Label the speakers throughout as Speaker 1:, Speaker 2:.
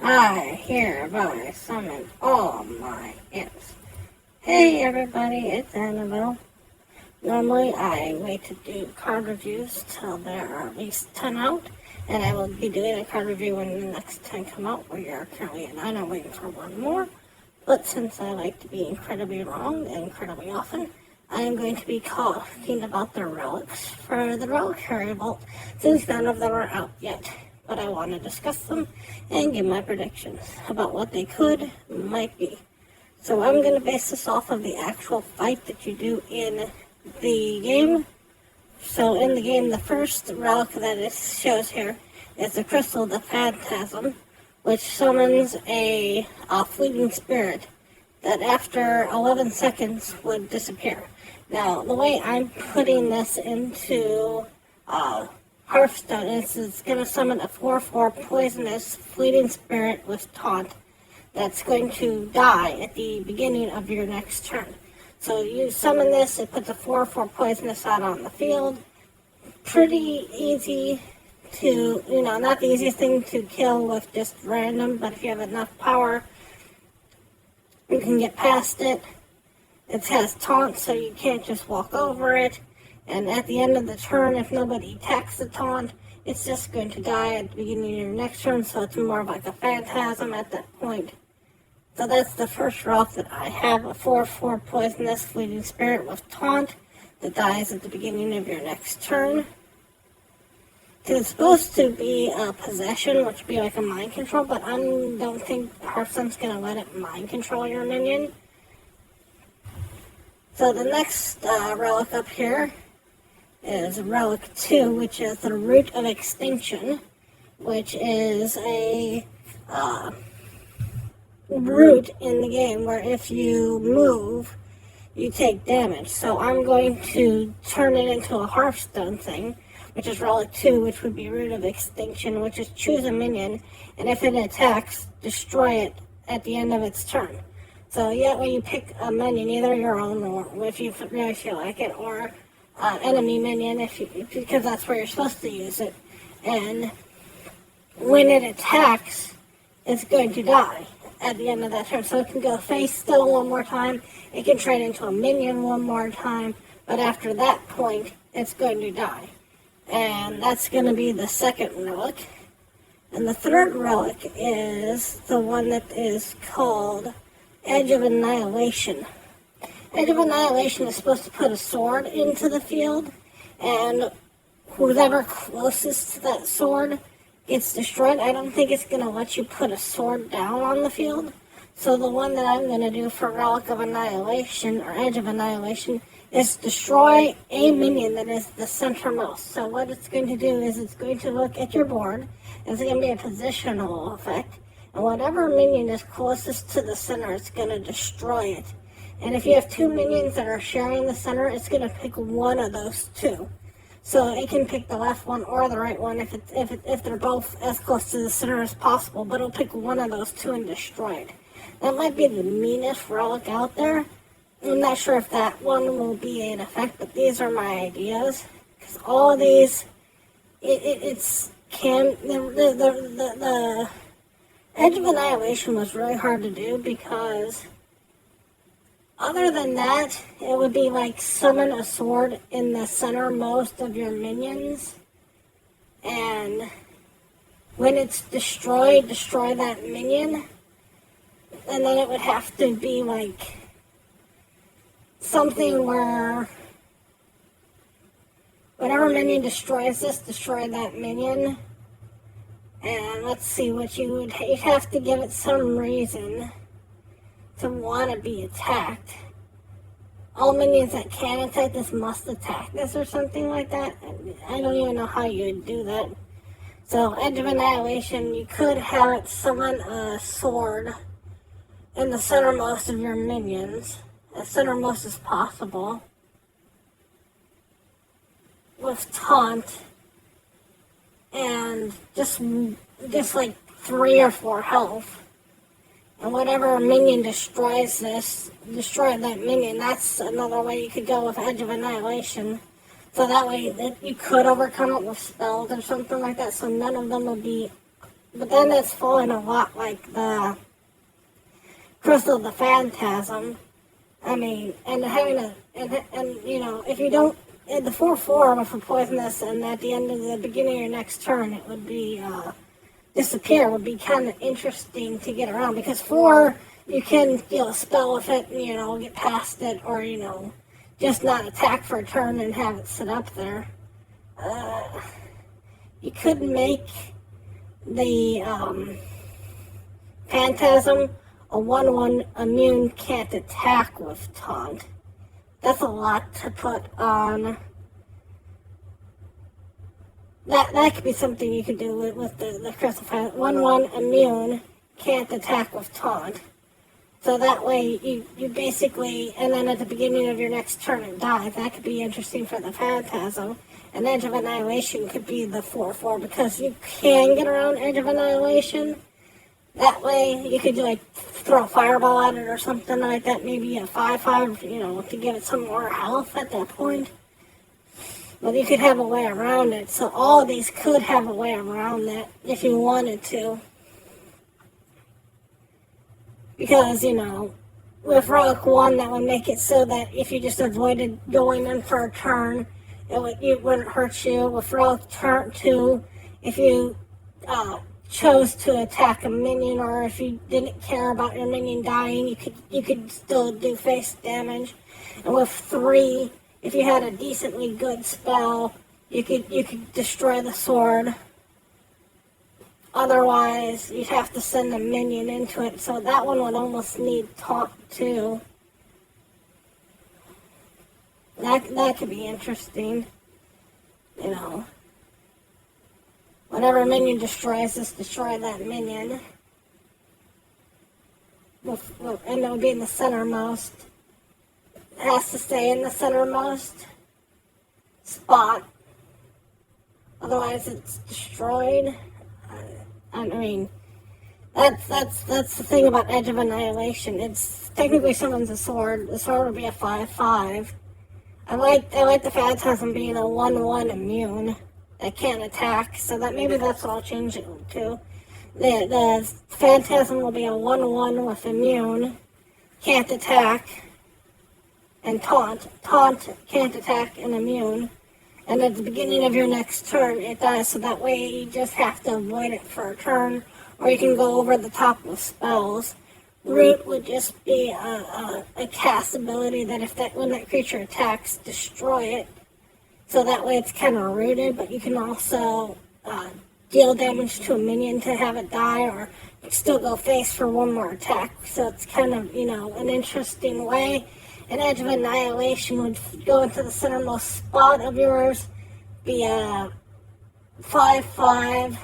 Speaker 1: I hereby summon all my imps. Hey everybody, it's Annabelle. Normally I wait to do card reviews till there are at least 10 out, and I will be doing a card review when the next 10 come out. We are currently at 9, I'm waiting for one more. But since I like to be incredibly wrong and incredibly often, I am going to be talking about the relics for the Relic Vault, since none of them are out yet. But I want to discuss them and give my predictions about what they might be. So I'm going to base this off of the actual fight that you do in the game. So in the game, the first relic that it shows here is the Crystal, the Phantasm, which summons a fleeting spirit that after 11 seconds would disappear. Now, the way I'm putting this into Hearthstone is it's going to summon a 4/4 poisonous fleeting spirit with taunt that's going to die at the beginning of your next turn. So you summon this, it puts a 4/4 poisonous out on the field. Pretty easy to, not the easiest thing to kill with just random, but if you have enough power, you can get past it. It has taunt, so you can't just walk over it. And at the end of the turn, if nobody attacks the taunt, it's just going to die at the beginning of your next turn, so it's more of like a phantasm at that point. So that's the first relic that I have, a 4/4 poisonous fleeting spirit with taunt that dies at the beginning of your next turn. It's supposed to be a possession, which would be like a mind control, but I don't think Hearthstone's going to let it mind control your minion. So the next relic up here is Relic 2, which is the Root of Extinction, which is a root in the game where if you move, you take damage. So I'm going to turn it into a Hearthstone thing, which is Relic 2, which would be Root of Extinction, which is choose a minion, and if it attacks, destroy it at the end of its turn. So yeah, when you pick a minion, either your own or if you really feel like it, or enemy minion, because that's where you're supposed to use it. And when it attacks, it's going to die at the end of that turn. So it can go face still one more time, it can turn into a minion one more time, but after that point, it's going to die. And that's going to be the second relic. And the third relic is the one that is called Edge of Annihilation. Edge of Annihilation is supposed to put a sword into the field, and whoever closest to that sword gets destroyed. I don't think it's going to let you put a sword down on the field. So the one that I'm going to do for Relic of Annihilation, or Edge of Annihilation, is destroy a minion that is the centermost. So what it's going to do is it's going to look at your board, and it's going to be a positional effect, and whatever minion is closest to the center, it's going to destroy it. And if you have two minions that are sharing the center, it's going to pick one of those two. So it can pick the left one or the right one if they're both as close to the center as possible, but it'll pick one of those two and destroy it. That might be the meanest relic out there. I'm not sure if that one will be in effect, but these are my ideas. Because all of these, the Edge of Annihilation was really hard to do because other than that, it would be like summon a sword in the centermost of your minions, and when it's destroyed, destroy that minion, and then it would have to be like something where whatever minion destroys this, destroy that minion. And let's see what you'd have to give it some reason to want to be attacked. All minions that can attack this must attack this or something like that. I don't even know how you would do that. So Edge of Annihilation, you could have it summon a sword in the centermost of your minions, as centermost as possible, with taunt, and just like 3 or 4 health. And whatever minion destroys this, destroy that minion. That's another way you could go with Edge of Annihilation. So that way you could overcome it with spells or something like that, so none of them would be But then it's falling a lot like the Crystal of the Phantasm. I mean, and having a, and you know, if you don't, the 4/4 with a poisonous, and at the end of the beginning of your next turn, it would be, disappear, would be kind of interesting to get around, because 4, you can deal a spell with it, and, you know, get past it, or, you know, just not attack for a turn and have it sit up there. You could make the, Phantasm a 1/1 immune, can't attack with taunt. That's a lot to put on. That could be something you could do with the Crystal Phantasm. 1/1 immune, can't attack with taunt. So that way you basically, and then at the beginning of your next turn it dies. That could be interesting for the Phantasm. And Edge of Annihilation could be the 4/4, because you can get around Edge of Annihilation. That way, you could like throw a fireball at it or something like that. Maybe a 5/5, you know, to give it some more health at that point. But you could have a way around it. So all of these could have a way around that if you wanted to. Because, you know, with Relic 1, that would make it so that if you just avoided going in for a turn, it wouldn't hurt you. With Relic 2, if you chose to attack a minion, or if you didn't care about your minion dying, you could still do face damage. And with 3, if you had a decently good spell, you could destroy the sword. Otherwise, you'd have to send a minion into it, so that one would almost need taunt too. That could be interesting, you know. Whatever minion destroys, just destroy that minion. And it would be in the centermost. It has to stay in the centermost spot. Otherwise, it's destroyed. I mean, that's the thing about Edge of Annihilation. It's technically someone's a sword. The sword would be a 5/5. I like the Phantasm being a 1/1 immune that can't attack, so that maybe that's what I'll change it to. The Phantasm will be a 1/1 with immune, can't attack, and taunt. Taunt, can't attack, and immune. And at the beginning of your next turn, it dies, so that way you just have to avoid it for a turn, or you can go over the top with spells. Root would just be a cast ability that when that creature attacks, destroy it. So that way it's kind of rooted, but you can also deal damage to a minion to have it die, or still go face for one more attack. So it's kind of, you know, an interesting way. An Edge of Annihilation would go into the centermost spot of yours, be a 5/5,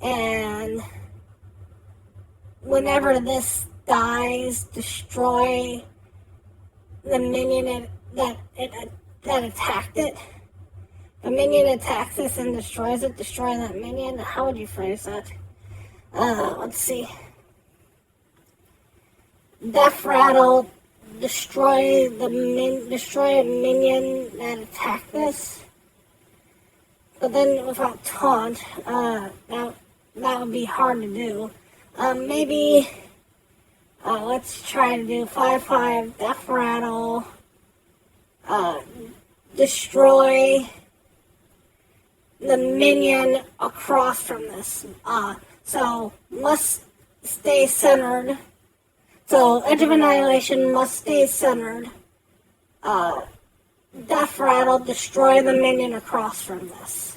Speaker 1: and whenever this dies, destroy the minion that attacked it. The minion attacks this and destroys it, destroy that minion. How would you phrase that? Let's see. Death Rattle, destroy a minion that attacked this. But then without taunt, that would be hard to do. Maybe let's try to do 5/5 Death Rattle. Destroy the minion across from this. So must stay centered. So Edge of Annihilation must stay centered. Death Rattle, destroy the minion across from this.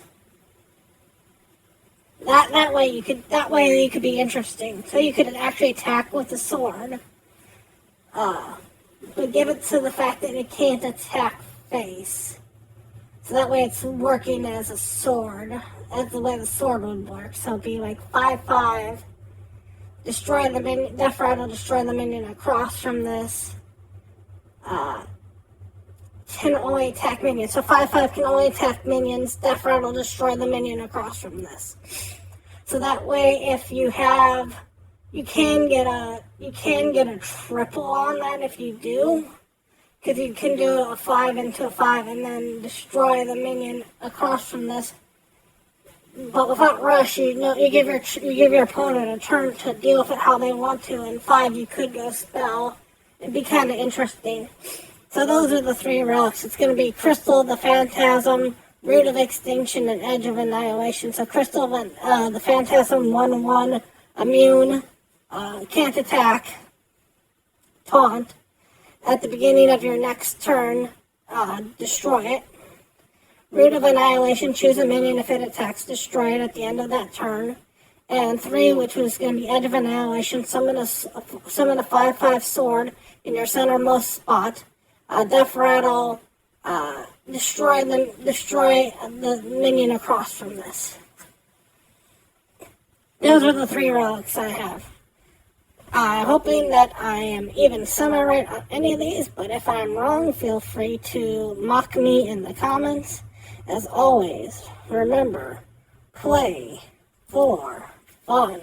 Speaker 1: That way you could be interesting. So you could actually attack with the sword. But give it to the fact that it can't attack face. So that way it's working as a sword. That's the way the sword would work. So it'd be like 5/5. Destroy the minion. Death Rattle, destroy the minion across from this. Can only attack minions. So 5/5 can only attack minions. Death Rattle, destroy the minion across from this. So that way, if you have, you can get a triple on that if you do, because you can do a 5 into a 5 and then destroy the minion across from this. but without rush, you give your opponent a turn to deal with it how they want to. In 5, you could go spell. It'd be kind of interesting. So those are the 3 relics. It's going to be Crystal, the Phantasm, Root of Extinction, and Edge of Annihilation. So Crystal, the Phantasm, 1/1, immune, can't attack, taunt. At the beginning of your next turn, destroy it. Root of Annihilation, choose a minion. If it attacks, destroy it at the end of that turn. And 3, which was going to be Edge of Annihilation, summon a 5/5 sword in your centermost spot. Death Rattle, destroy the minion across from this. Those are the 3 relics I have. Hoping that I am even semi-right on any of these, but if I'm wrong, feel free to mock me in the comments. As always, remember, play for fun.